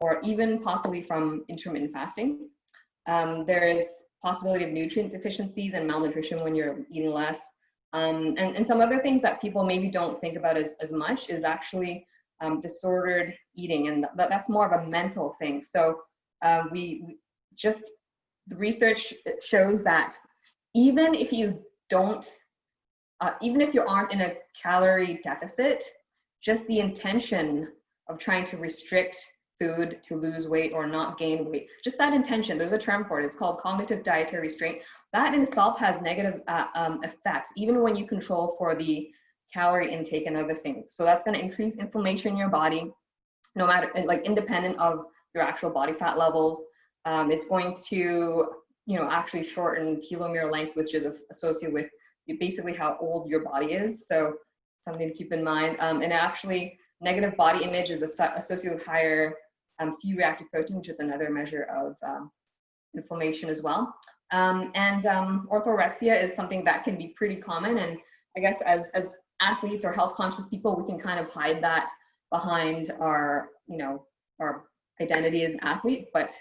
or even possibly from intermittent fasting. There is possibility of nutrient deficiencies and malnutrition when you're eating less. And some other things that people maybe don't think about as much is actually disordered eating, and that's more of a mental thing. So the research shows that even if you aren't in a calorie deficit, just the intention of trying to restrict food to lose weight or not gain weight, just that intention, there's a term for it, it's called cognitive dietary restraint. That in itself has negative effects, even when you control for the calorie intake and other things. So that's going to increase inflammation in your body, no matter, like, independent of your actual body fat levels. It's going to, actually shorten telomere length, which is associated with basically how old your body is. So something to keep in mind. And actually, negative body image is associated with higher C-reactive protein, which is another measure of inflammation as well. And orthorexia is something that can be pretty common. And I guess as athletes or health conscious people, we can kind of hide that behind our identity as an athlete. But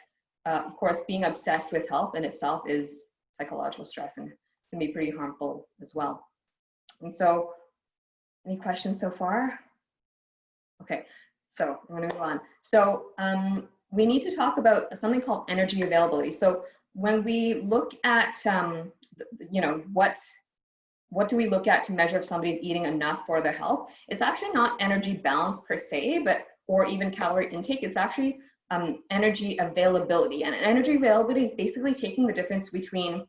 of course, being obsessed with health in itself is psychological stress and can be pretty harmful as well. And so, any questions so far? Okay, so I'm going to move on. So we need to talk about something called energy availability. So when we look at, what do we look at to measure if somebody's eating enough for their health? It's actually not energy balance per se, or even calorie intake. It's actually energy availability. And energy availability is basically taking the difference between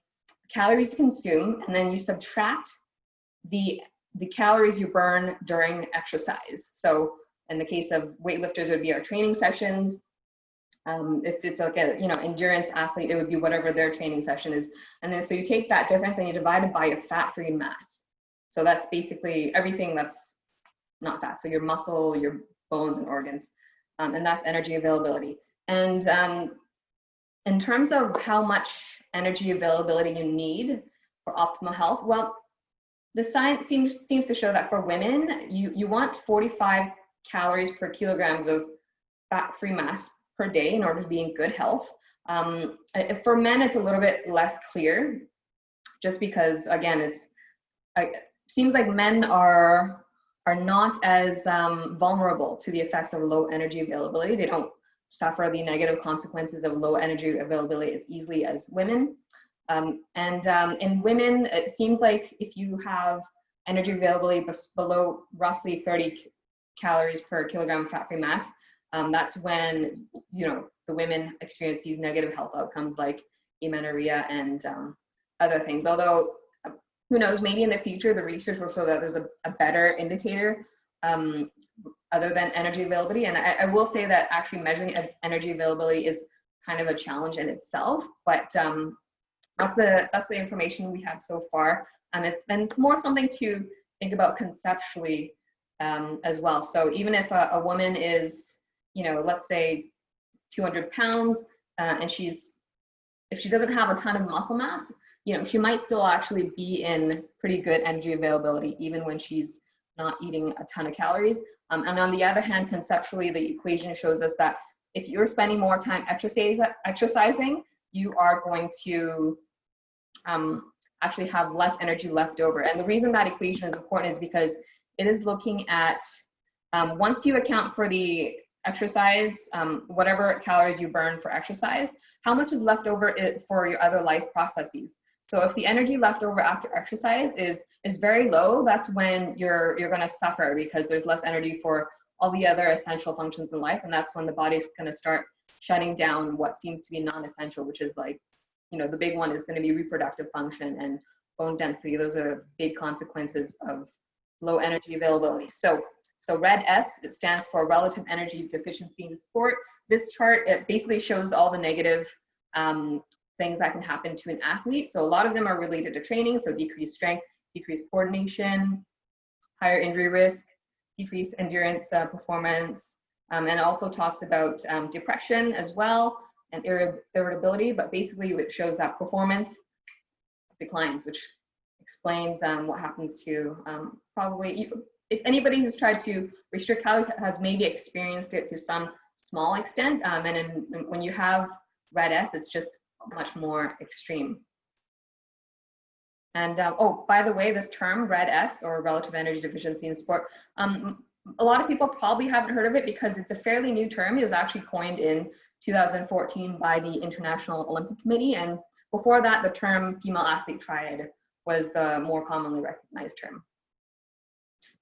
calories you consume and then you subtract the calories you burn during exercise. So in the case of weightlifters, it would be our training sessions. If it's like a endurance athlete, it would be whatever their training session is. And then so you take that difference and you divide it by your fat-free mass. So that's basically everything that's not fat. So your muscle, your bones and organs, and that's energy availability. And in terms of how much energy availability you need for optimal health, well, the science seems to show that for women, you want 45 calories per kilograms of fat-free mass per day in order to be in good health. For men, it's a little bit less clear, just because, again, it seems like men are not as vulnerable to the effects of low energy availability. They don't suffer the negative consequences of low energy availability as easily as women. In women, it seems like if you have energy availability below roughly 30 calories per kilogram of fat-free mass, that's when the women experience these negative health outcomes like amenorrhea and other things. Although, who knows, maybe in the future the research will show that there's a better indicator other than energy availability. And I will say that actually measuring energy availability is kind of a challenge in itself, but that's the information we have so far. And it's more something to think about conceptually as well. So even if a woman is, let's say 200 pounds, and if she doesn't have a ton of muscle mass, she might still actually be in pretty good energy availability, even when she's not eating a ton of calories. And on the other hand, conceptually, the equation shows us that if you're spending more time exercising, you are going to actually have less energy left over. And the reason that equation is important is because it is looking at, once you account for the exercise, whatever calories you burn for exercise, how much is left over for your other life processes. So if the energy left over after exercise is very low, that's when you're going to suffer, because there's less energy for all the other essential functions in life. And that's when the body's going to start shutting down what seems to be non-essential, which is like, the big one is going to be reproductive function and bone density. Those are big consequences of low energy availability. So red S, it stands for relative energy deficiency in sport. This chart, it basically shows all the negative things that can happen to an athlete. So a lot of them are related to training. So decreased strength, decreased coordination, higher injury risk, decreased endurance performance, and it also talks about depression as well and irritability. But basically it shows that performance declines, which explains what happens to probably, if anybody who's tried to restrict calories has maybe experienced it to some small extent. And when you have RED-S, it's just much more extreme. And oh, by the way, this term RED-S, or relative energy deficiency in sport, a lot of people probably haven't heard of it because it's a fairly new term. It was actually coined in 2014 by the International Olympic Committee. And before that, the term female athlete triad was the more commonly recognized term.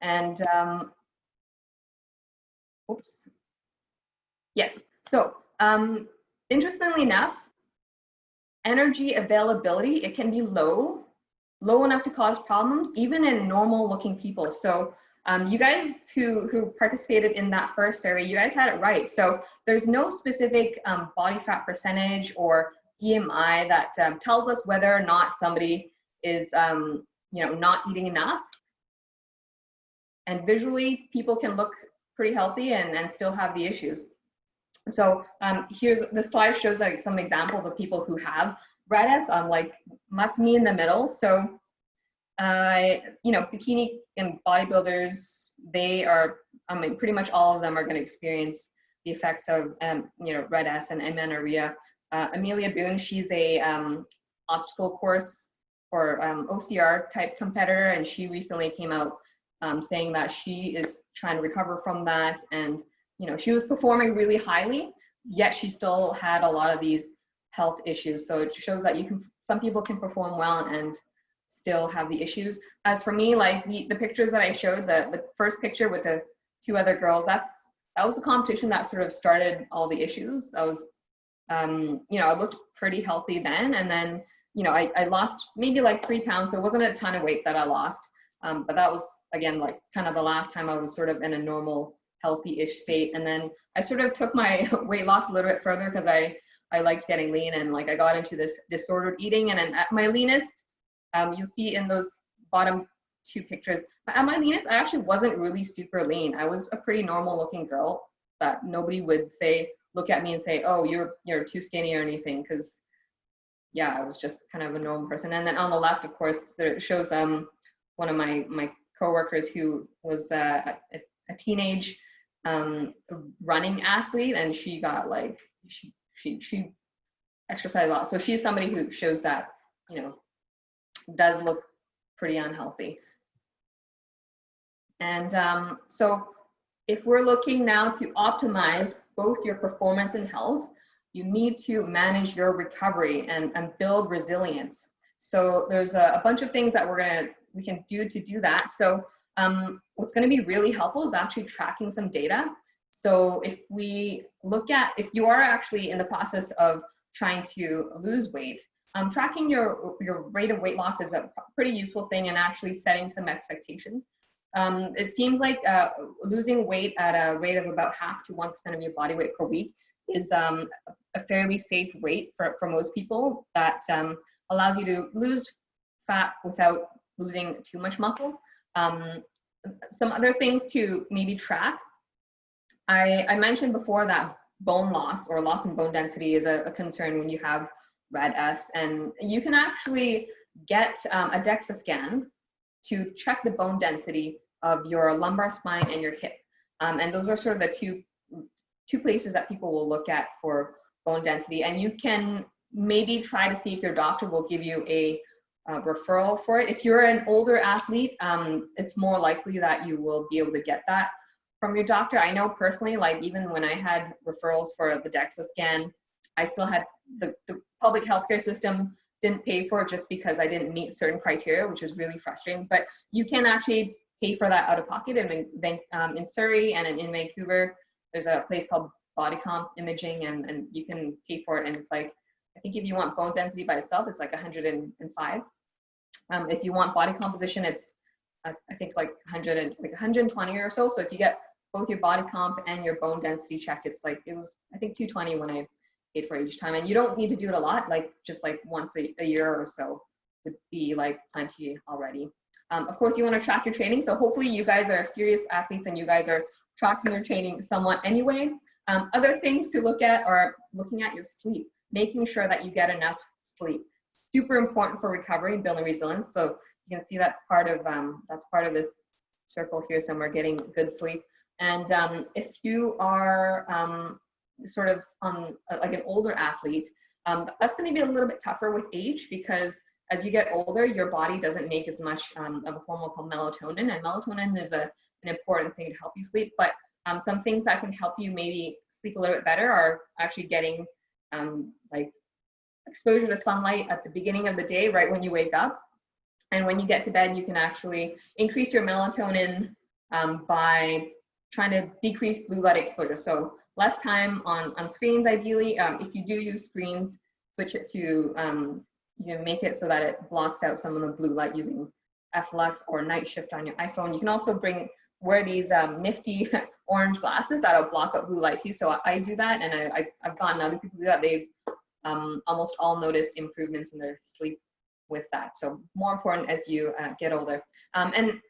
And oops. Yes, so interestingly enough, energy availability, it can be low enough to cause problems, even in normal looking people. So you guys who participated in that first survey, you guys had it right. So there's no specific body fat percentage or BMI that tells us whether or not somebody is not eating enough. And visually, people can look pretty healthy and still have the issues. So here's the slide shows like some examples of people who have RED-S. Like that's me in the middle. So bikini and bodybuilders, they are, pretty much all of them are going to experience the effects of RED-S and amenorrhea. Amelia Boone, she's a obstacle course or OCR type competitor, and she recently came out saying that she is trying to recover from that. And she was performing really highly, yet she still had a lot of these health issues. So it shows that some people can perform well and still have the issues. As for me, like the pictures that I showed, the first picture with the two other girls, that was the competition that sort of started all the issues. I was, I looked pretty healthy then, and then, I lost maybe like 3 pounds, so it wasn't a ton of weight that I lost, but that was, again, like kind of the last time I was sort of in a normal, healthy-ish state. And then I sort of took my weight loss a little bit further because I liked getting lean, and like I got into this disordered eating. And then at my leanest, you'll see in those bottom two pictures, at my leanest, I actually wasn't really super lean. I was a pretty normal looking girl that nobody would look at me and say, oh, you're too skinny or anything, because yeah, I was just kind of a normal person. And then on the left, of course, there shows one of my coworkers who was a teenage running athlete, and she got like she exercised a lot. So she's somebody who shows that does look pretty unhealthy. And so if we're looking now to optimize both your performance and health, you need to manage your recovery and build resilience. So there's a bunch of things that we can do to do that. So what's going to be really helpful is actually tracking some data. So if you are actually in the process of trying to lose weight, tracking your rate of weight loss is a pretty useful thing, and actually setting some expectations. It seems like losing weight at a rate of about 0.5 to 1% of your body weight per week is a fairly safe weight for most people that allows you to lose fat without losing too much muscle. Some other things to maybe track. I mentioned before that bone loss or loss in bone density is a concern when you have RED-S, and you can actually get a DEXA scan to check the bone density of your lumbar spine and your hip. And those are sort of the two places that people will look at for bone density. And you can maybe try to see if your doctor will give you a referral for it. If you're an older athlete, it's more likely that you will be able to get that from your doctor. I know personally, like even when I had referrals for the DEXA scan, I still had the public healthcare system didn't pay for it just because I didn't meet certain criteria, which is really frustrating. But you can actually pay for that out of pocket. In Surrey and in Vancouver, there's a place called Body Comp Imaging, and you can pay for it. And it's like, I think if you want bone density by itself, it's like 105. If you want body composition, it's I think like 120 or so. So if you get both your body comp and your bone density checked, it was I think 220 when I paid for each time. And you don't need to do it a lot, like just like once a year or so would be like plenty already. Of course, you want to track your training. So hopefully you guys are serious athletes and you guys are tracking your training somewhat anyway. Other things to look at are looking at your sleep, making sure that you get enough sleep. Super important for recovery and building resilience. So you can see that's part of this circle here somewhere, getting good sleep. And if you are sort of like an older athlete, that's going to be a little bit tougher with age, because as you get older, your body doesn't make as much of a hormone called melatonin, and melatonin is an important thing to help you sleep. But some things that can help you maybe sleep a little bit better are actually getting like exposure to sunlight at the beginning of the day, right when you wake up. And when you get to bed, you can actually increase your melatonin by trying to decrease blue light exposure. So less time on screens, ideally. If you do use screens, switch it to, make it so that it blocks out some of the blue light using F-Lux or Night Shift on your iPhone. You can also wear these nifty orange glasses that'll block out blue light too. So I do that, and I've gotten other people to do that. They've almost all noticed improvements in their sleep with that. So more important as you get older. And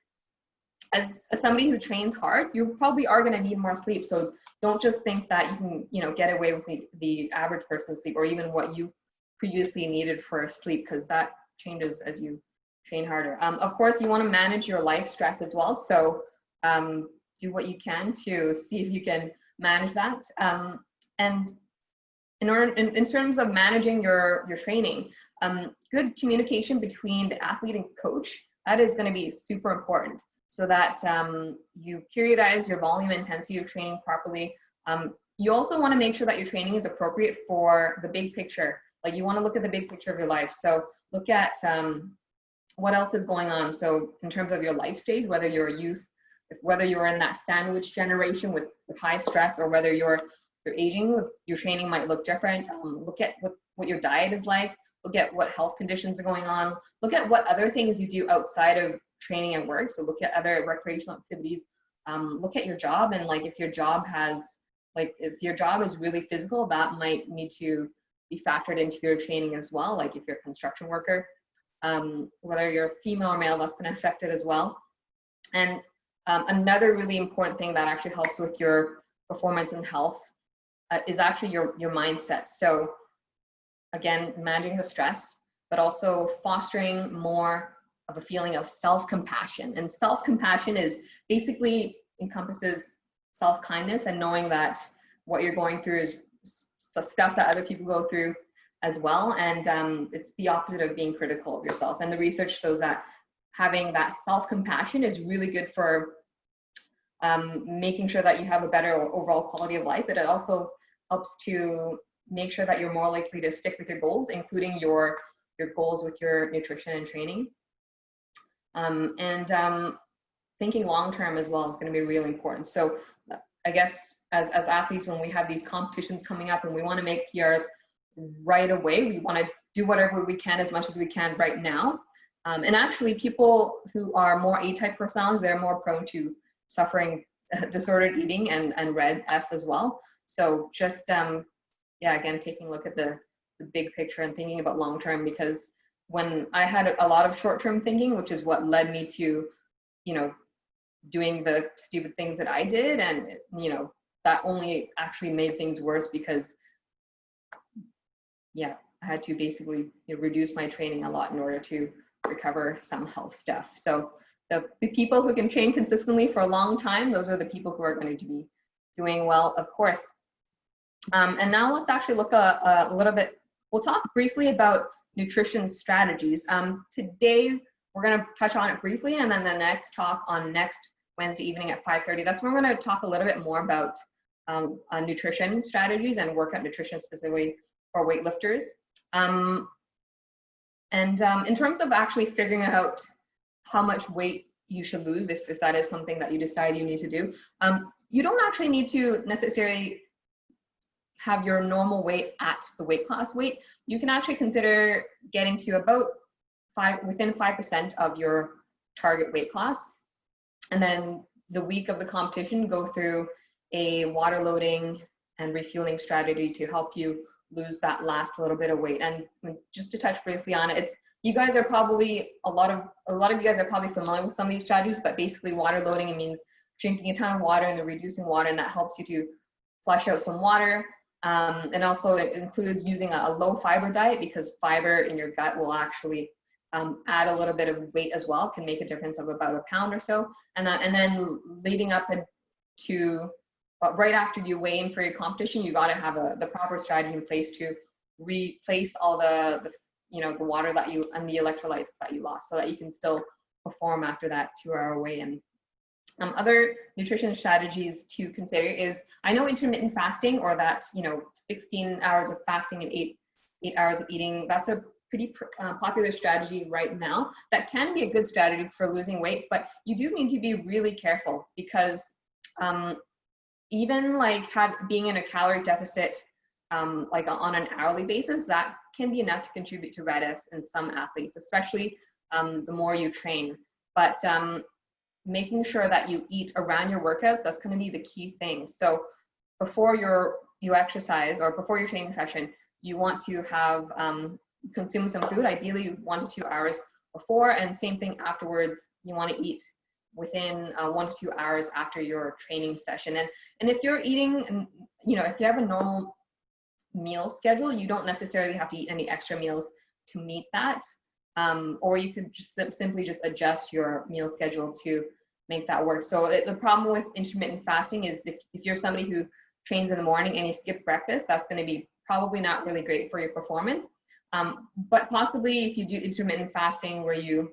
as somebody who trains hard, you probably are going to need more sleep. So don't just think that you can, get away with the average person's sleep, or even what you previously needed for sleep, because that changes as you train harder. Of course, you want to manage your life stress as well. So do what you can to see if you can manage that. And in terms of managing your training, good communication between the athlete and coach, that is going to be super important, so that you periodize your volume and intensity of training properly. You also want to make sure that your training is appropriate for the big picture. Like, you want to look at the big picture of your life. So look at what else is going on. So in terms of your life stage, whether you're a youth, whether you're in that sandwich generation with high stress, or whether you're aging, your training might look different. Look at what your diet is like. Look at what health conditions are going on. Look at what other things you do outside of training and work. So look at other recreational activities. Look at your job, and if your job is really physical, that might need to be factored into your training as well. Like if you're a construction worker, whether you're female or male, that's going to affect it as well. And another really important thing that actually helps with your performance and health is actually your mindset. So again, managing the stress, but also fostering more of a feeling of self-compassion. And self-compassion is basically encompasses self-kindness, and knowing that what you're going through is stuff that other people go through as well. And it's the opposite of being critical of yourself. And the research shows that having that self-compassion is really good for making sure that you have a better overall quality of life. But it also helps to make sure that you're more likely to stick with your goals, including your goals with your nutrition and training. Thinking long-term as well is going to be really important. So I guess as athletes, when we have these competitions coming up and we want to make PRs right away, we want to do whatever we can, as much as we can right now. And actually, people who are more A-type personalities, they're more prone to suffering disordered eating and red S as well. So just, again, taking a look at the big picture and thinking about long-term, because when I had a lot of short-term thinking, which is what led me to, doing the stupid things that I did, and, that only actually made things worse, because, I had to basically reduce my training a lot in order to recover some health stuff. So the people who can train consistently for a long time, those are the people who are going to be doing well, of course. And now let's actually look a little bit, we'll talk briefly about nutrition strategies. Today, we're going to touch on it briefly, and then the next talk on next Wednesday evening at 5:30, that's when we're going to talk a little bit more about nutrition strategies and workout nutrition specifically for weightlifters. In terms of actually figuring out how much weight you should lose, if that is something that you decide you need to do, you don't actually need to necessarily have your normal weight at the weight class weight. You can actually consider getting to about within 5% of your target weight class. And then the week of the competition, go through a water loading and refueling strategy to help you lose that last little bit of weight. And just to touch briefly on it, you guys are probably, a lot of you guys are probably familiar with some of these strategies, but basically water loading, it means drinking a ton of water and then reducing water, and that helps you to flush out some water. And also it includes using a low fiber diet, because fiber in your gut will actually add a little bit of weight as well, can make a difference of about a pound or so. And then leading up to right after you weigh in for your competition, you got to have the proper strategy in place to replace all the the water that you and the electrolytes that you lost, so that you can still perform after that 2-hour weigh-in. Other nutrition strategies to consider is, I know intermittent fasting, or that 16 hours of fasting and 8 hours of eating, that's a pretty popular strategy right now. That can be a good strategy for losing weight, but you do need to be really careful, because even like being in a calorie deficit like on an hourly basis, that can be enough to contribute to redness in some athletes, especially the more you train. But making sure that you eat around your workouts, that's going to be the key thing. So before you exercise, or before your training session, you want to have consume some food, ideally 1 to 2 hours before, and same thing afterwards. You want to eat within 1 to 2 hours after your training session. And if you're eating, if you have a normal meal schedule, you don't necessarily have to eat any extra meals to meet that. Or you could just simply just adjust your meal schedule to make that work. So the problem with intermittent fasting is if you're somebody who trains in the morning and you skip breakfast, that's going to be probably not really great for your performance. But possibly if you do intermittent fasting where you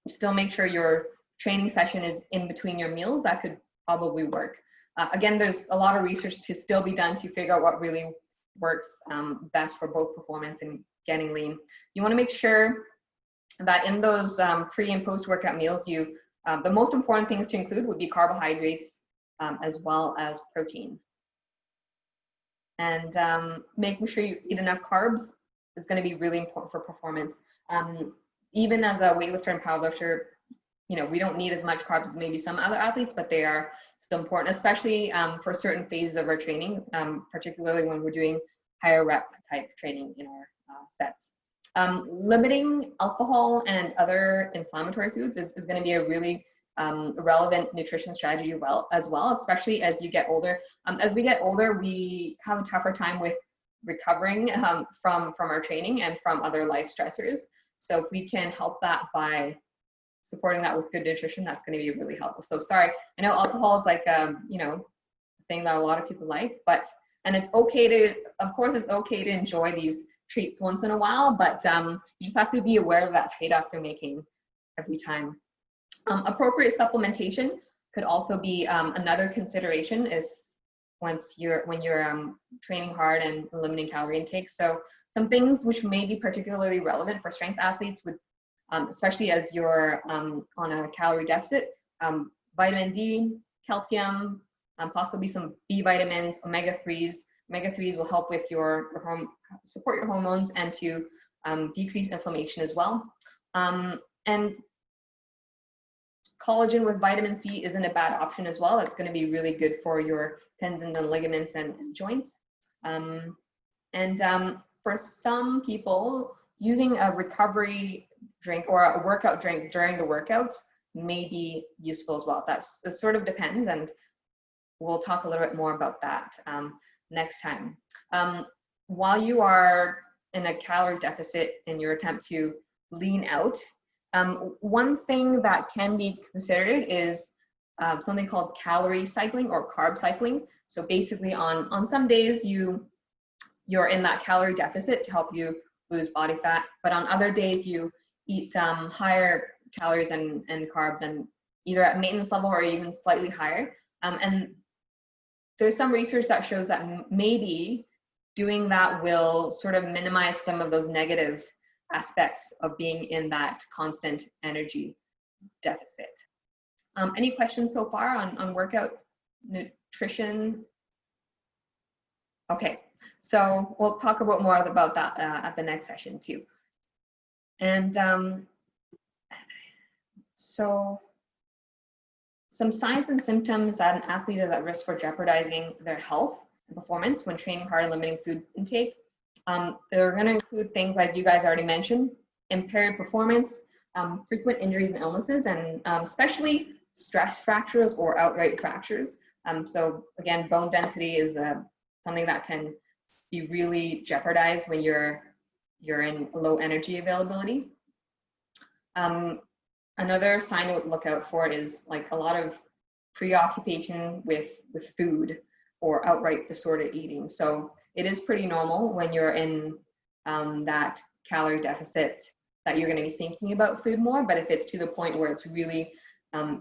still make sure your training session is in between your meals, that could probably work. Again, there's a lot of research to still be done to figure out what really works best for both performance and getting lean. You want to make sure that in those pre and post workout meals, the most important things to include would be carbohydrates as well as protein. And making sure you eat enough carbs is going to be really important for performance. Even as a weightlifter and powerlifter, we don't need as much carbs as maybe some other athletes, but they are still important, especially for certain phases of our training, particularly when we're doing higher rep type training in our sets. Limiting alcohol and other inflammatory foods is going to be a really relevant nutrition strategy as well, especially as you get older. As we get older, we have a tougher time with recovering from our training and from other life stressors. So if we can help that by supporting that with good nutrition, that's going to be really helpful. So sorry, I know alcohol is like a thing that a lot of people like, and it's okay of course it's okay to enjoy these treats once in a while, but you just have to be aware of that trade-off you're making every time. Appropriate supplementation could also be another consideration when you're training hard and limiting calorie intake. So some things which may be particularly relevant for strength athletes would, especially as you're on a calorie deficit, vitamin D, calcium, possibly some B vitamins, omega-3s. Omega-3s will help with support your hormones and to decrease inflammation as well. And collagen with vitamin C isn't a bad option as well. That's going to be really good for your tendons and ligaments and joints. For some people, using a recovery drink or a workout drink during the workouts may be useful as well. It sort of depends, and we'll talk a little bit more about that next time. While you are in a calorie deficit in your attempt to lean out, one thing that can be considered is something called calorie cycling or carb cycling. So basically on some days you're in that calorie deficit to help you lose body fat, but on other days you eat higher calories and carbs, and either at maintenance level or even slightly higher. And there's some research that shows that maybe doing that will sort of minimize some of those negative aspects of being in that constant energy deficit. Any questions so far on workout nutrition? Okay, so we'll talk about more about that at the next session too. And so some signs and symptoms that an athlete is at risk for jeopardizing their health and performance when training hard and limiting food intake. They're going to include things like you guys already mentioned: impaired performance, frequent injuries and illnesses, and especially stress fractures or outright fractures. So again, bone density is something that can be really jeopardized when you're in low energy availability. Another sign to look out for is like a lot of preoccupation with food. or outright disordered eating. So it is pretty normal when you're in that calorie deficit that you're going to be thinking about food more. But if it's to the point where it's really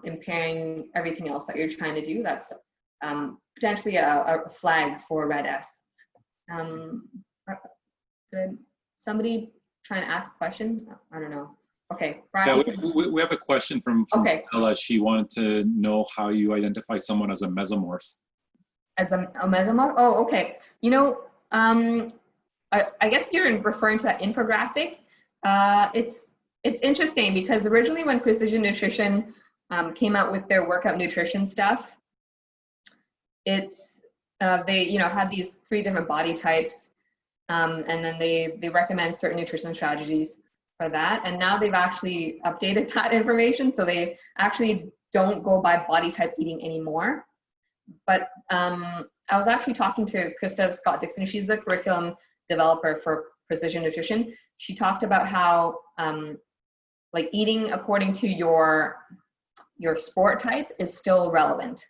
impairing everything else that you're trying to do, that's potentially a flag for red S. Somebody trying to ask a question? I don't know. Okay, Brian. Yeah, we have a question from okay. Stella. She wanted to know how you identify someone as a mesomorph. As a mesomorph? Oh, okay. You know, I guess you're referring to that infographic. It's interesting because originally when Precision Nutrition came out with their workout nutrition stuff, it's they had these 3 different body types, and then they recommend certain nutrition strategies for that. And now they've actually updated that information, so they actually don't go by body type eating anymore. But I was actually talking to Krista Scott Dixon. She's the curriculum developer for Precision Nutrition. She talked about how like eating according to your sport type is still relevant.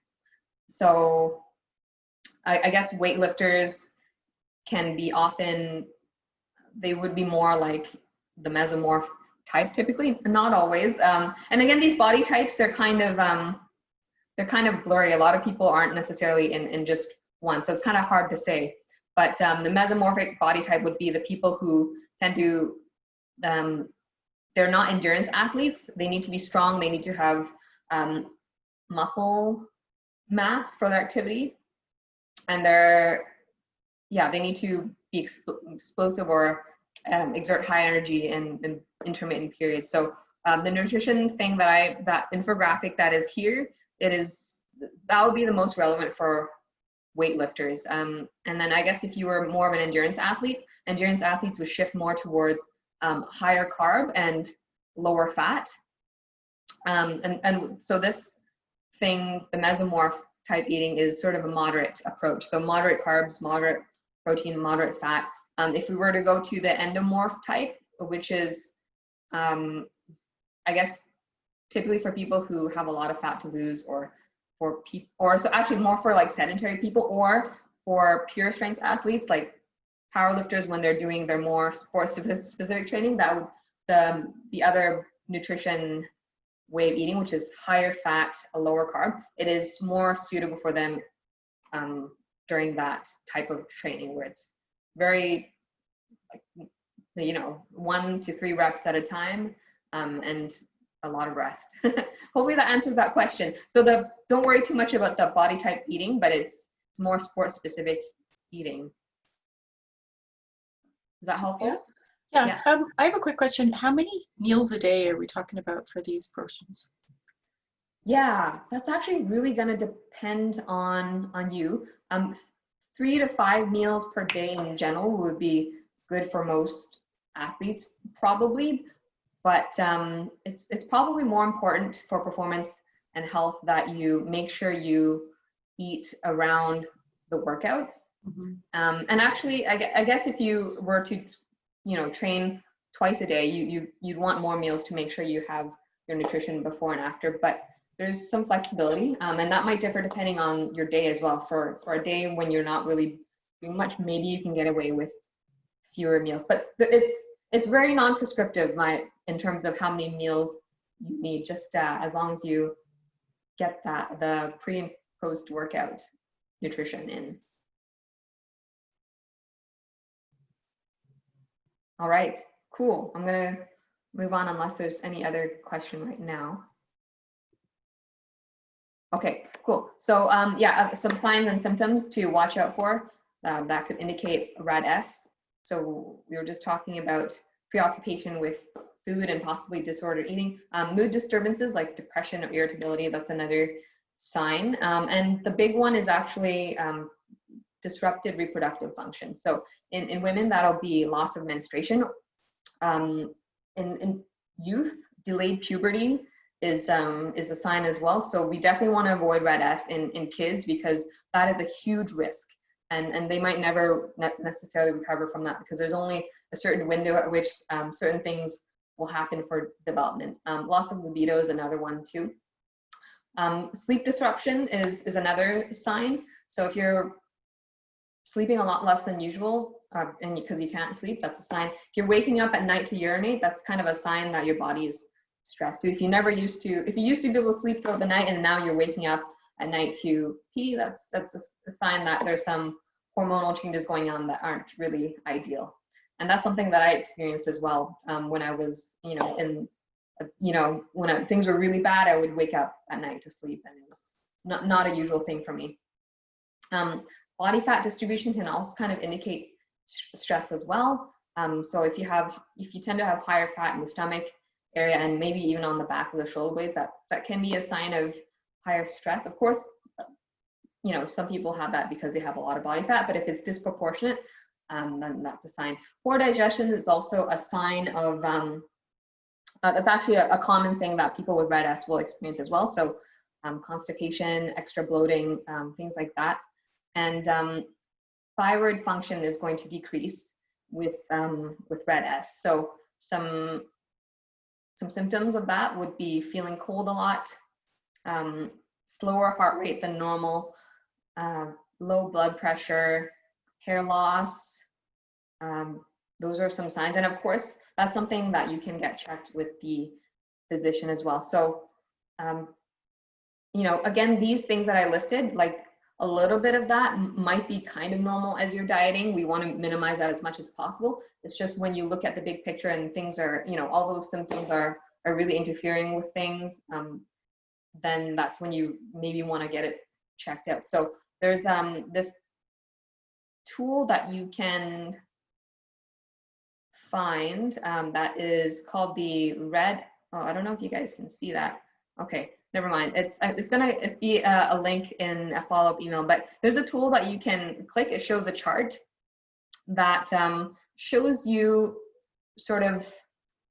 So I guess weightlifters can be often, they would be more like the mesomorph type typically, not always. And again, these body types, they're kind of blurry. A lot of people aren't necessarily in just one, so it's kind of hard to say. But the mesomorphic body type would be the people who tend to, they're not endurance athletes. They need to be strong. They need to have muscle mass for their activity. And they need to be explosive or exert high energy in intermittent periods. So the nutrition thing that infographic that is here, that would be the most relevant for weightlifters. And then I guess if you were more of an endurance athletes would shift more towards higher carb and lower fat. And so this thing, the mesomorph type eating, is sort of a moderate approach. So moderate carbs, moderate protein, moderate fat. If we were to go to the endomorph type, which is, I guess, typically for people who have a lot of fat to lose, or so actually more for like sedentary people, or for pure strength athletes like powerlifters when they're doing their more sport specific training, that would the other nutrition way of eating, which is higher fat, a lower carb. It is more suitable for them during that type of training where it's very, 1 to 3 reps at a time, and a lot of rest. Hopefully that answers that question. So don't worry too much about the body type eating, but it's more sport specific eating. Is that helpful? Yeah. I have a quick question. How many meals a day are we talking about for these portions? Yeah, that's actually really going to depend on you. 3 to 5 meals per day in general would be good for most athletes, probably. But it's probably more important for performance and health that you make sure you eat around the workouts. Mm-hmm. And actually, I guess if you were to, train twice a day, you'd want more meals to make sure you have your nutrition before and after. But there's some flexibility, and that might differ depending on your day as well. For a day when you're not really doing much, maybe you can get away with fewer meals. But it's very non-prescriptive in terms of how many meals you need, just as long as you get the pre and post workout nutrition in. All right, cool. I'm gonna move on unless there's any other question right now. Okay, cool. So some signs and symptoms to watch out for that could indicate RAD-S. So we were just talking about preoccupation with food and possibly disordered eating. Mood disturbances like depression or irritability, that's another sign. And the big one is actually disrupted reproductive function. So in women, that'll be loss of menstruation. In youth, delayed puberty is a sign as well. So we definitely want to avoid RAD-S in kids, because that is a huge risk. And they might never necessarily recover from that, because there's only a certain window at which certain things will happen for development. Loss of libido is another one too. Sleep disruption is another sign. So if you're sleeping a lot less than usual, and because you can't sleep, that's a sign. If you're waking up at night to urinate, that's kind of a sign that your body is stressed. So if you used to be able to sleep throughout the night and now you're waking up at night to pee, that's a sign that there's some hormonal changes going on that aren't really ideal. And that's something that I experienced as well when I was, when things were really bad, I would wake up at night to sleep, and it was not a usual thing for me. Body fat distribution can also kind of indicate stress as well. So if you tend to have higher fat in the stomach area and maybe even on the back of the shoulder blades, that can be a sign of higher stress. Of course, some people have that because they have a lot of body fat, but if it's disproportionate, then that's a sign. Poor digestion is also a sign of, that's actually a common thing that people with RED-S will experience as well. So constipation, extra bloating, things like that. And thyroid function is going to decrease with RED-S. So some symptoms of that would be feeling cold a lot, slower heart rate than normal, low blood pressure, hair loss. Those are some signs. And of course, that's something that you can get checked with the physician as well. So, again, these things that I listed, like a little bit of that might be kind of normal as you're dieting. We want to minimize that as much as possible. It's just when you look at the big picture and things are, all those symptoms are really interfering with things, then that's when you maybe want to get it checked out. So there's this tool that you can find that is called the I don't know if you guys can see that. Okay, never mind. It's gonna be a link in a follow-up email, but there's a tool that you can click. It shows a chart that shows you sort of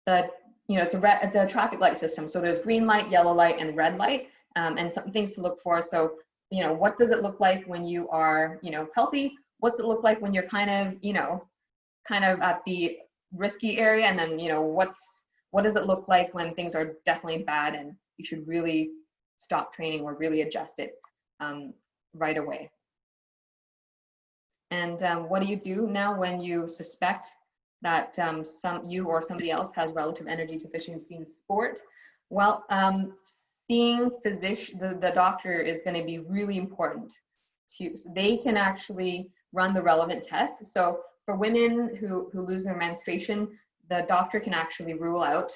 the, it's a traffic light system. So there's green light, yellow light, and red light, and some things to look for. So, what does it look like when you are, healthy? What's it look like when you're kind of at the risky area? And then, what does it look like when things are definitely bad and you should really stop training or really adjust it right away? And what do you do now when you suspect that you or somebody else has relative energy deficiency in sport? Well, seeing the doctor is going to be really important. So they can actually run the relevant tests. So for women who lose their menstruation, the doctor can actually rule out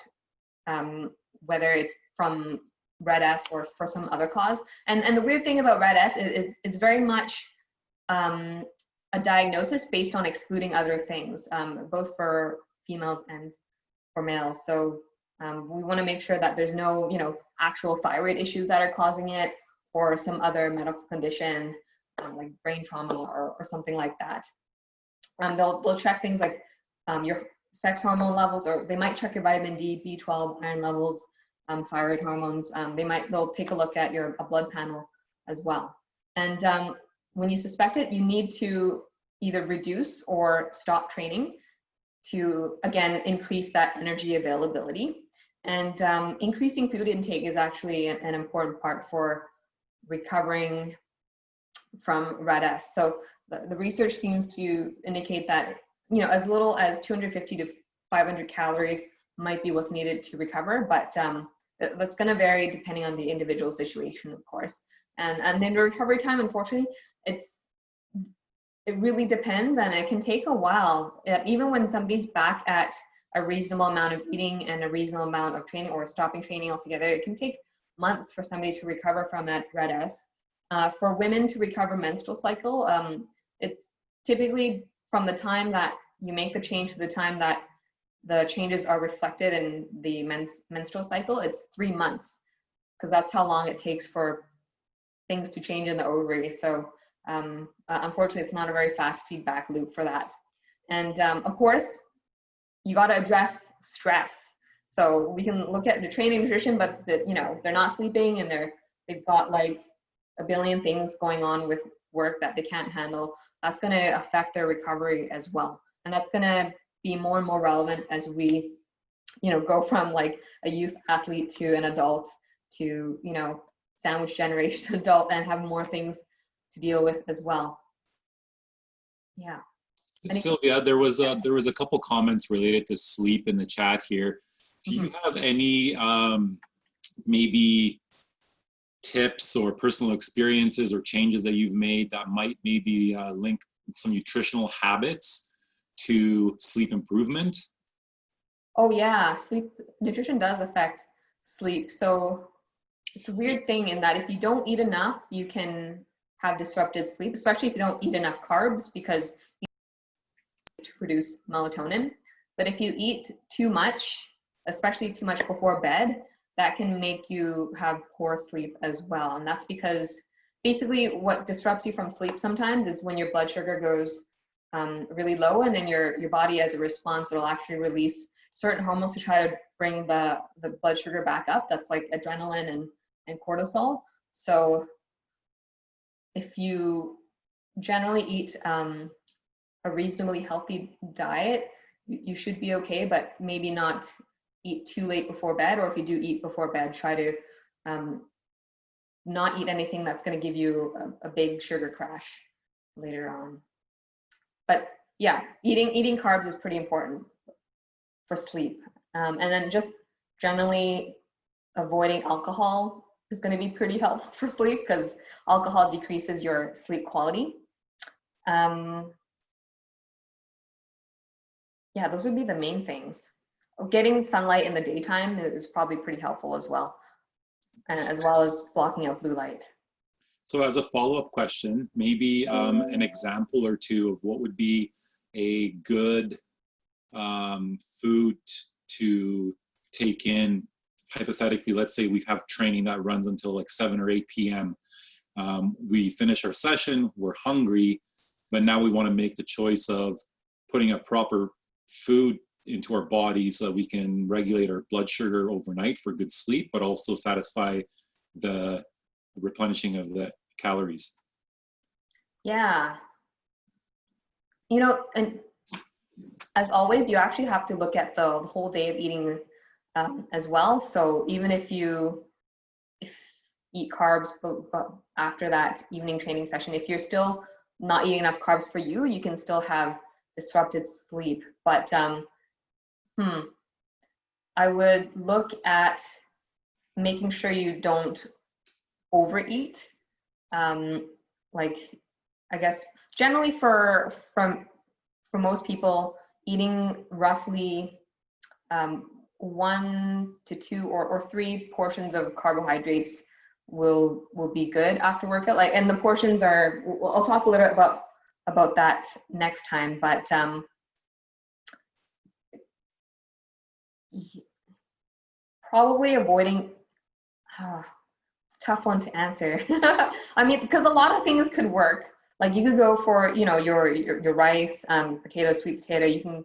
whether it's from RED-S or for some other cause. And the weird thing about RED-S is it's very much a diagnosis based on excluding other things, both for females and for males. So we want to make sure that there's no, actual thyroid issues that are causing it, or some other medical condition like brain trauma or something like that. They'll check things like your sex hormone levels, or they might check your vitamin D, B12, iron levels, thyroid hormones. They'll take a look at a blood panel as well. And when you suspect it, you need to either reduce or stop training to, again, increase that energy availability. And increasing food intake is actually an important part for recovering from RED-S. So the research seems to indicate that, as little as 250 to 500 calories might be what's needed to recover, but that's going to vary depending on the individual situation, of course. And then the recovery time, unfortunately, it really depends, and it can take a while. Even when somebody's back at a reasonable amount of eating and a reasonable amount of training, or stopping training altogether, it can take months for somebody to recover from that RED-S. For women to recover menstrual cycle, it's typically from the time that you make the change to the time that the changes are reflected in the menstrual cycle. It's 3 months, because that's how long it takes for things to change in the ovary. So unfortunately, it's not a very fast feedback loop for that. And of course, you got to address stress. So we can look at the training nutrition, but they're not sleeping, and they've got like a billion things going on with work that they can't handle. That's going to affect their recovery as well. And that's going to be more and more relevant as we, go from like a youth athlete to an adult to, sandwich generation adult and have more things to deal with as well. Yeah. Sylvia, there was a couple comments related to sleep in the chat here. Do you have any maybe tips or personal experiences or changes that you've made that might maybe link some nutritional habits to sleep improvement? Oh yeah, nutrition does affect sleep. So it's a weird thing in that if you don't eat enough, you can have disrupted sleep, especially if you don't eat enough carbs, because you need to produce melatonin. But if you eat too much, especially too much before bed, that can make you have poor sleep as well. And that's because basically what disrupts you from sleep sometimes is when your blood sugar goes really low, and then your body as a response will actually release certain hormones to try to bring the blood sugar back up. That's like adrenaline and cortisol. So if you generally eat a reasonably healthy diet, you should be okay, but maybe not eat too late before bed, or if you do eat before bed, try to not eat anything that's going to give you a big sugar crash later on. But yeah, eating carbs is pretty important for sleep. And then just generally avoiding alcohol is going to be pretty helpful for sleep, because alcohol decreases your sleep quality. Yeah, those would be the main things. Getting sunlight in the daytime is probably pretty helpful as well as blocking out blue light. So as a follow-up question, maybe an example or two of what would be a good food to take in. Hypothetically, let's say we have training that runs until like 7 or 8 p.m. We finish our session, we're hungry, but now we want to make the choice of putting a proper food into our body so that we can regulate our blood sugar overnight for good sleep, but also satisfy the replenishing of the calories. Yeah. You know, and as always, you actually have to look at the whole day of eating as well. So even if you eat carbs but after that evening training session, if you're still not eating enough carbs for you, you can still have disrupted sleep. But I would look at making sure you don't overeat. Like, I guess generally for most people, eating roughly 1 to 2 or 3 portions of carbohydrates will be good after workout. Like, and the portions are, I'll talk a little bit about that next time, but probably avoiding, tough one to answer. I mean, because a lot of things could work. Like you could go for, you know, your rice, potato, sweet potato. You can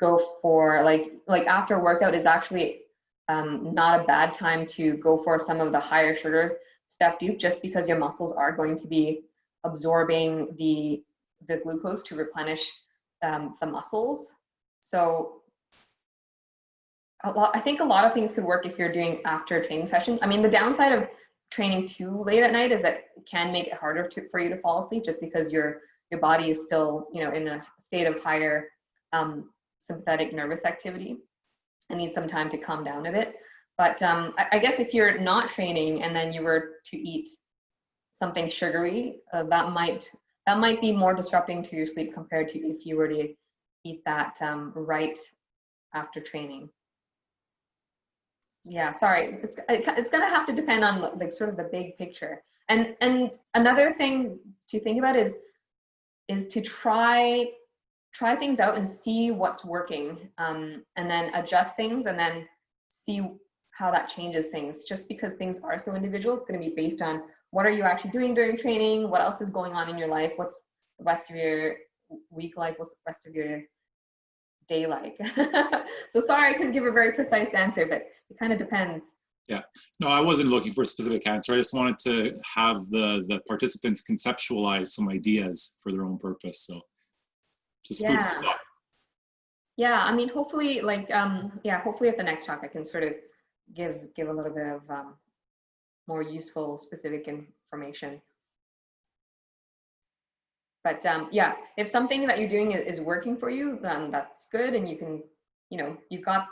go for like after workout is actually not a bad time to go for some of the higher sugar stuff, just because your muscles are going to be absorbing the glucose to replenish the muscles. So I think a lot of things could work if you're doing after training sessions. I mean, the downside of training too late at night is that it can make it harder for you to fall asleep, just because your body is still, you know, in a state of higher sympathetic nervous activity and needs some time to calm down a bit. But I guess if you're not training and then you were to eat something sugary, that might be more disrupting to your sleep compared to if you were to eat that right after training. Yeah, sorry, it's gonna have to depend on like sort of the big picture. And another thing to think about is to try things out and see what's working, and then adjust things and then see how that changes things. Just because things are so individual, it's going to be based on what are you actually doing during training, what else is going on in your life, what's the rest of your week like, what's the rest of your day like. So sorry I couldn't give a very precise answer, but it kind of depends. Yeah, no, I wasn't looking for a specific answer. I just wanted to have the participants conceptualize some ideas for their own purpose. So just food for thought. Yeah, I mean, hopefully, like, hopefully at the next talk I can sort of give a little bit of more useful, specific information. But yeah, if something that you're doing is working for you, then that's good. And you can, you've got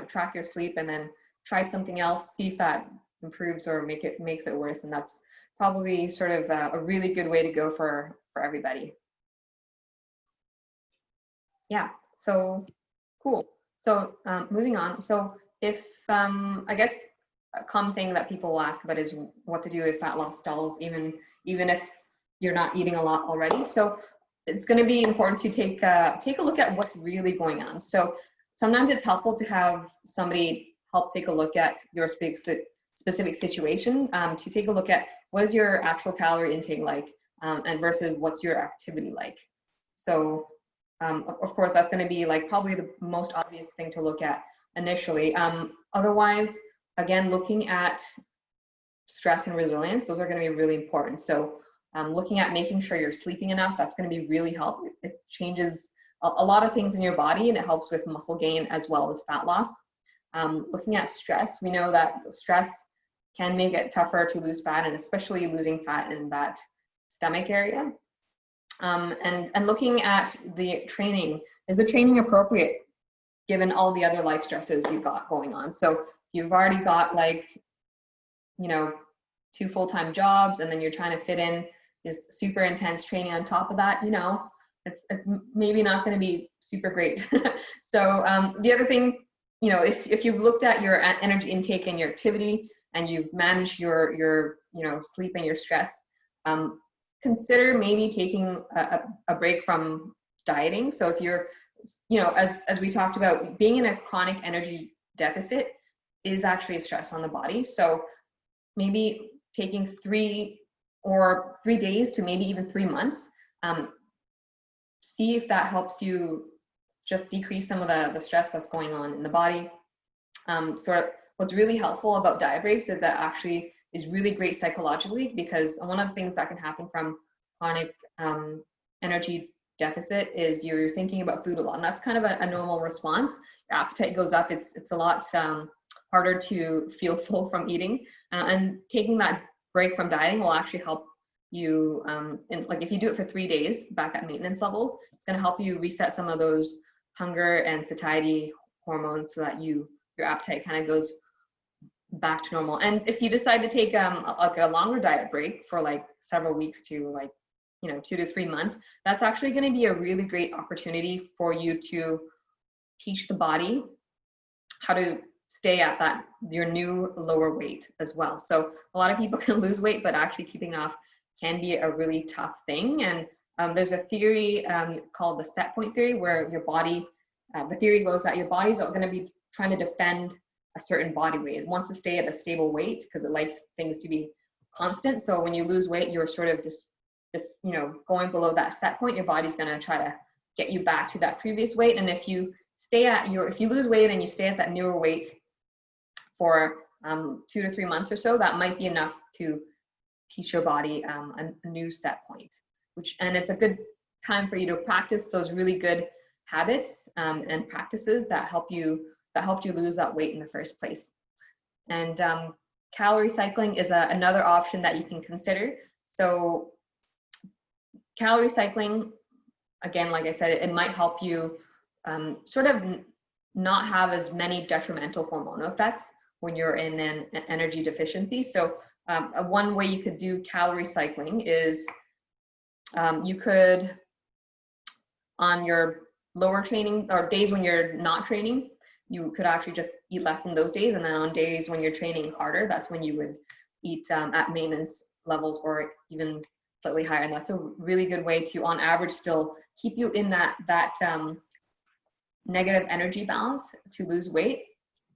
track your sleep and then try something else, see if that improves or makes it worse. And that's probably sort of a really good way to go for everybody. Yeah, so cool. So moving on. So if, I guess a common thing that people will ask about is what to do if fat loss stalls, even if you're not eating a lot already. So it's going to be important to take a look at what's really going on. So sometimes it's helpful to have somebody help take a look at your specific situation, to take a look at what is your actual calorie intake like, and versus what's your activity like. So of course, that's going to be like probably the most obvious thing to look at initially. Otherwise, again, looking at stress and resilience, those are going to be really important. So looking at making sure you're sleeping enough, that's going to be really helpful. It changes a lot of things in your body, and it helps with muscle gain as well as fat loss. Looking at stress, we know that stress can make it tougher to lose fat, and especially losing fat in that stomach area. And looking at the training, is the training appropriate given all the other life stresses you've got going on? So you've already got like, 2 full-time jobs, and then you're trying to fit in this super intense training on top of that, it's maybe not going to be super great. So the other thing, if you've looked at your energy intake and your activity, and you've managed your sleep and your stress, consider maybe taking a break from dieting. So if you're, as we talked about, being in a chronic energy deficit is actually a stress on the body. So maybe taking 3 days to maybe even 3 months, see if that helps you just decrease some of the stress that's going on in the body. Sort of what's really helpful about diet breaks is that actually is really great psychologically, because one of the things that can happen from chronic energy deficit is you're thinking about food a lot, and that's kind of a normal response. Your appetite goes up. It's a lot harder to feel full from eating, and taking that break from dieting will actually help you. And like if you do it for 3 days back at maintenance levels, it's going to help you reset some of those hunger and satiety hormones so that your appetite kind of goes back to normal. And if you decide to take like a longer diet break for like several weeks to like 2 to 3 months, that's actually going to be a really great opportunity for you to teach the body how to stay at your new lower weight as well. So a lot of people can lose weight, but actually keeping it off can be a really tough thing. And there's a theory called the set point theory, where your body, the theory goes that your body's going to be trying to defend a certain body weight. It wants to stay at a stable weight because it likes things to be constant. So when you lose weight, you're sort of just going below that set point. Your body's going to try to get you back to that previous weight. And if you lose weight and you stay at that newer weight for 2 to 3 months or so, that might be enough to teach your body a new set point. And it's a good time for you to practice those really good habits and practices that helped you lose that weight in the first place. And calorie cycling is another option that you can consider. So calorie cycling, again, like I said, it might help you sort of not have as many detrimental hormonal effects when you're in an energy deficiency. So one way you could do calorie cycling is you could, on your lower training or days when you're not training, you could actually just eat less in those days. And then on days when you're training harder, that's when you would eat at maintenance levels or even slightly higher. And that's a really good way to, on average, still keep you in that negative energy balance to lose weight,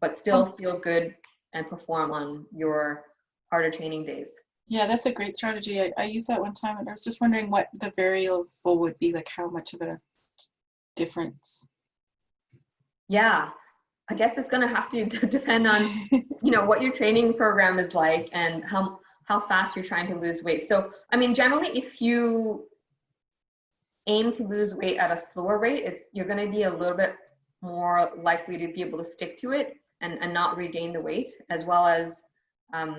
but still feel good and perform on your harder training days. Yeah, that's a great strategy. I used that one time, and I was just wondering what the variable would be, like how much of a difference. Yeah, I guess it's going to have to depend on what your training program is like and how fast you're trying to lose weight. So I mean, generally, if you aim to lose weight at a slower rate, you're going to be a little bit more likely to be able to stick to it and not regain the weight, as well as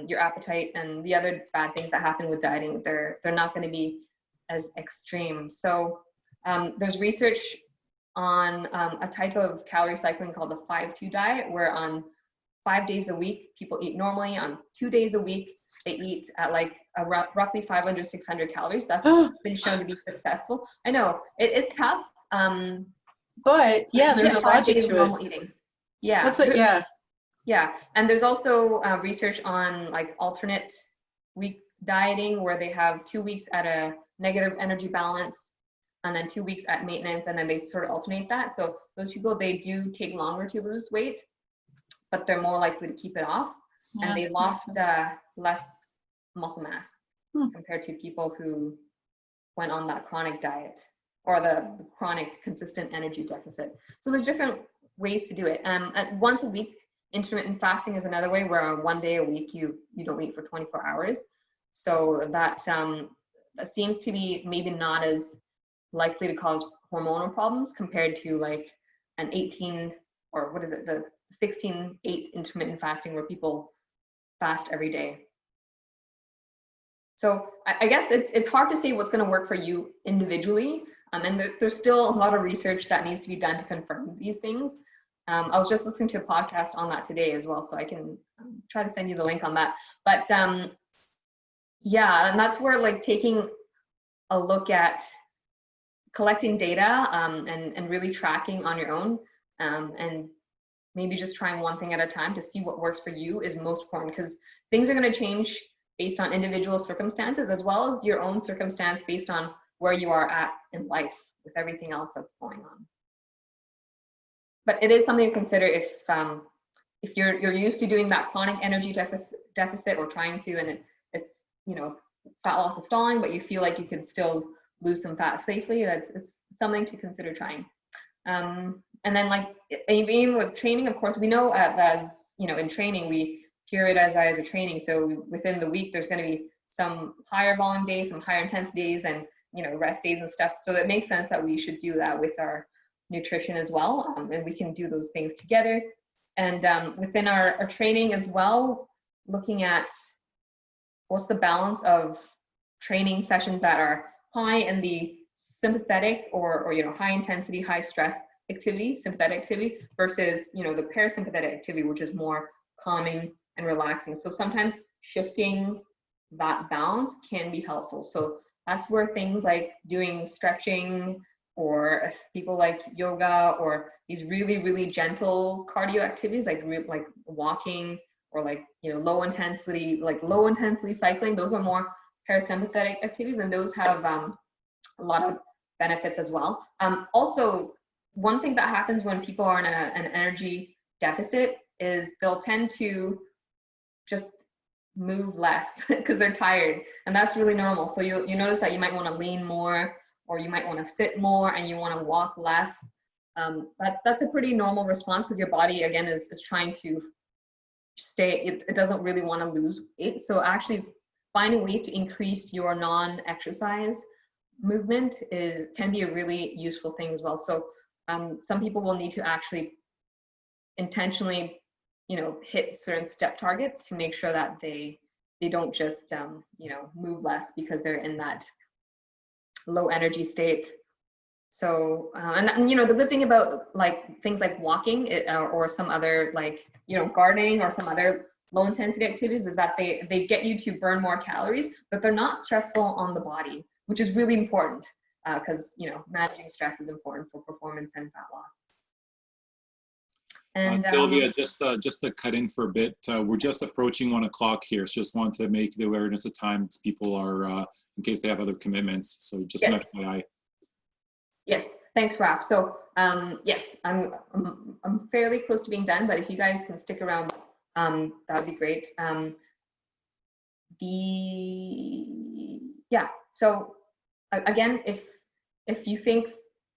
your appetite, and the other bad things that happen with dieting, they're not going to be as extreme. So there's research on a type of calorie cycling called the 5-2 diet, where on 5 days a week, people eat normally. On 2 days a week, they eat at like roughly 500, 600 calories. That's been shown to be successful. I know it's tough. But yeah, there's a logic to normal it. eating. Yeah. That's it, yeah. Yeah, and there's also research on like alternate week dieting, where they have 2 weeks at a negative energy balance and then 2 weeks at maintenance, and then they sort of alternate that. So those people, they do take longer to lose weight, but they're more likely to keep it off, Yeah, and they that lost makes sense. less muscle mass compared to people who went on that chronic diet or the chronic consistent energy deficit. So there's different ways to do it. Once a week, intermittent fasting is another way, where 1 day a week you don't eat for 24 hours. So that seems to be maybe not as likely to cause hormonal problems compared to like an 18, or what is it, the 16-8 intermittent fasting, where people fast every day. So I guess it's hard to say what's going to work for you individually, and there's still a lot of research that needs to be done to confirm these things. I was just listening to a podcast on that today as well, so I can try to send you the link on that. But yeah, and that's where like taking a look at collecting data and really tracking on your own, and maybe just trying one thing at a time to see what works for you is most important, because things are going to change based on individual circumstances, as well as your own circumstance based on where you are at in life with everything else that's going on. But it is something to consider if you're used to doing that chronic energy deficit or trying to, and it's fat loss is stalling, but you feel like you could still lose some fat safely. It's something to consider trying. And then like even with training, of course, we know as in training we periodize a training. So within the week there's going to be some higher volume days, some higher intensity days, and rest days and stuff. So it makes sense that we should do that with our nutrition as well, and we can do those things together. And within our training as well, looking at what's the balance of training sessions that are high in the sympathetic or high intensity, high stress activity, sympathetic activity, versus the parasympathetic activity, which is more calming and relaxing. So sometimes shifting that balance can be helpful. So that's where things like doing stretching, or people like yoga, or these really, really gentle cardio activities like walking, or like low intensity cycling. Those are more parasympathetic activities, and those have a lot of benefits as well. Also, one thing that happens when people are in an energy deficit is they'll tend to just move less because they're tired, and that's really normal. So you notice that you might want to lean more, or you might want to sit more, and you want to walk less. That's a pretty normal response, because your body again is trying to stay, it doesn't really want to lose weight. So actually finding ways to increase your non-exercise movement can be a really useful thing as well. So some people will need to actually intentionally hit certain step targets to make sure that they don't just move less because they're in that low energy state. So and the good thing about like things like walking or some other like gardening or some other low intensity activities is that they get you to burn more calories, but they're not stressful on the body, which is really important, because managing stress is important for performance and fat loss. And Sylvia, just to cut in for a bit, we're just approaching 1 o'clock here, so just want to make the awareness of time people are in case they have other commitments. So just an FYI. Yes, thanks, Raf. So yes, I'm fairly close to being done, but if you guys can stick around, that would be great. So again, if you think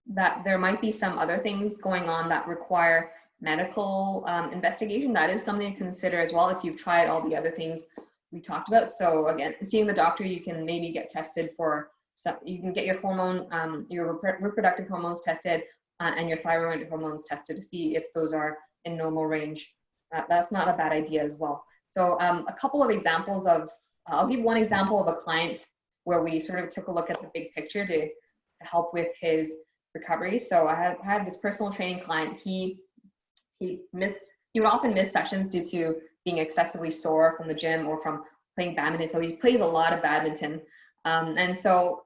that there might be some other things going on that require medical investigation, that is something to consider as well if you've tried all the other things we talked about. So again, seeing the doctor, you can maybe get tested for, you can get your hormone, your reproductive hormones tested, and your thyroid hormones tested to see if those are in normal range. That's not a bad idea as well. So a couple of examples of, I'll give one example of a client where we sort of took a look at the big picture to help with his recovery. So I had this personal training client. He would often miss sessions due to being excessively sore from the gym or from playing badminton. So he plays a lot of badminton. And so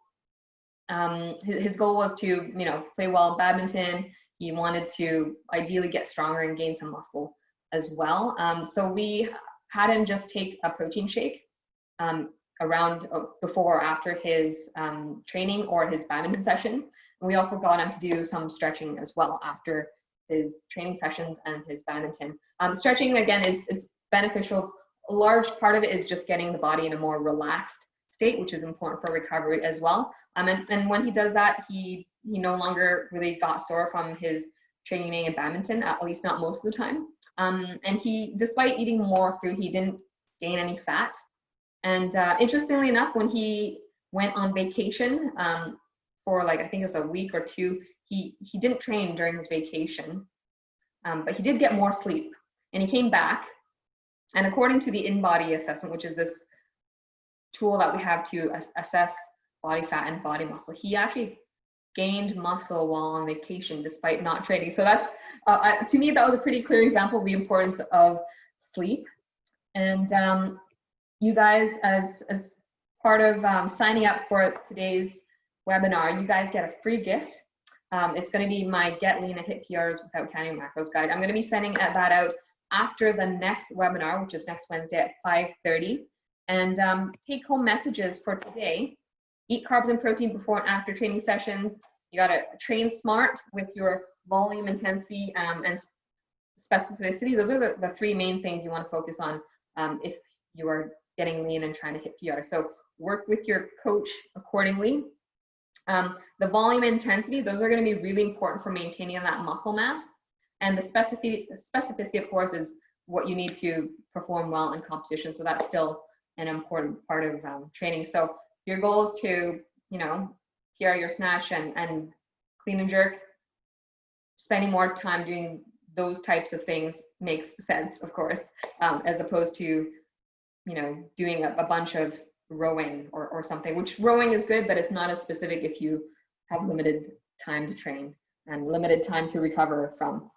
his goal was to, play well in badminton. He wanted to ideally get stronger and gain some muscle as well. So we had him just take a protein shake around before or after his training or his badminton session. And we also got him to do some stretching as well after his training sessions and his badminton. Stretching, again, it's beneficial. A large part of it is just getting the body in a more relaxed state, which is important for recovery as well. And when he does that, he no longer really got sore from his training in badminton, at least not most of the time. And he, despite eating more food, he didn't gain any fat. And interestingly enough, when he went on vacation for I think it was a week or two, he didn't train during his vacation, but he did get more sleep. And he came back, and according to the in-body assessment, which is this tool that we have to assess body fat and body muscle, he actually gained muscle while on vacation despite not training. So that's, to me, that was a pretty clear example of the importance of sleep. And you guys, as part of signing up for today's webinar, you guys get a free gift. It's going to be my Get Lean and Hit PRs Without Counting Macros guide. I'm going to be sending that out after the next webinar, which is next Wednesday at 5:30. And take home messages for today: eat carbs and protein before and after training sessions. You got to train smart with your volume, intensity, and specificity. Those are the three main things you want to focus on if you are getting lean and trying to hit PR. So work with your coach accordingly. The volume and intensity, those are going to be really important for maintaining that muscle mass. And the specificity, of course, is what you need to perform well in competition. So that's still an important part of training. So your goal is to, PR your snatch and clean and jerk. Spending more time doing those types of things makes sense, of course, as opposed to, doing a bunch of rowing or something, which rowing is good, but it's not as specific if you have limited time to train and limited time to recover from.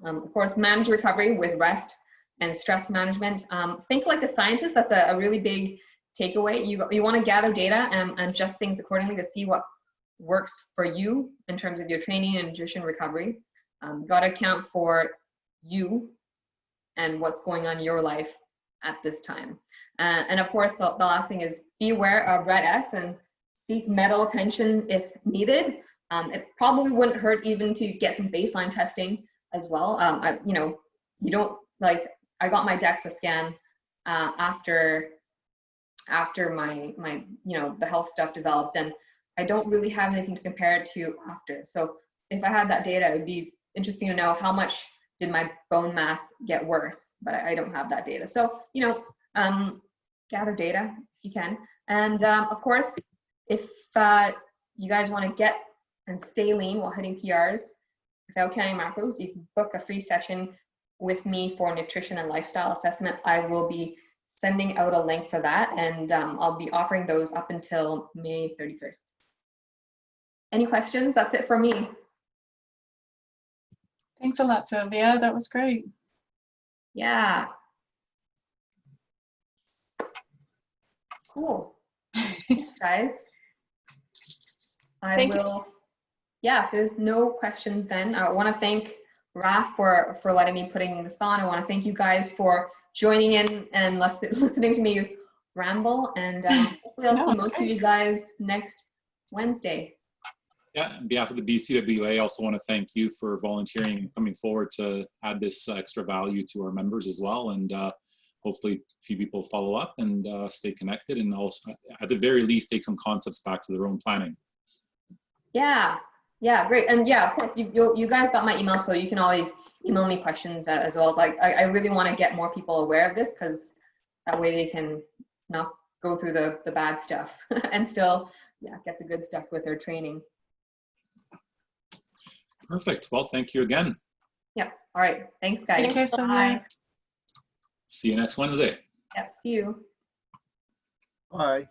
Of course, manage recovery with rest and stress management. Think like a scientist. That's a really big takeaway. You want to gather data and adjust things accordingly to see what works for you in terms of your training and nutrition recovery. Got to account for you and what's going on in your life at this time. And of course, the last thing is be aware of red S and seek medical attention if needed. It probably wouldn't hurt even to get some baseline testing as well. You don't I got my DEXA scan after my the health stuff developed, and I don't really have anything to compare it to after. So if I had that data, it would be interesting to know how much did my bone mass get worse, but I don't have that data. So, gather data if you can. And of course, if you guys want to get and stay lean while hitting PRs without counting macros, you can book a free session with me for nutrition and lifestyle assessment. I will be sending out a link for that, and I'll be offering those up until May 31st. Any questions? That's it for me. Thanks a lot, Sylvia. That was great. Yeah. Cool. Thanks, guys. Thank you. Yeah, if there's no questions then, I want to thank Raf for letting me putting this on. I want to thank you guys for joining in and listening to me ramble, and hopefully I'll see most of you guys next Wednesday. Yeah, on behalf of the BCWA, I also want to thank you for volunteering and coming forward to add this extra value to our members as well. And hopefully a few people follow up and stay connected, and also at the very least take some concepts back to their own planning. Yeah, great. And yeah, of course, you guys got my email, so you can always email me questions as well. As I really want to get more people aware of this, because that way they can not go through the bad stuff and still get the good stuff with their training. Perfect. Well, thank you again. Yep. All right. Thanks, guys. Take care, Sylvia. See you next Wednesday. Yep, see you. Bye.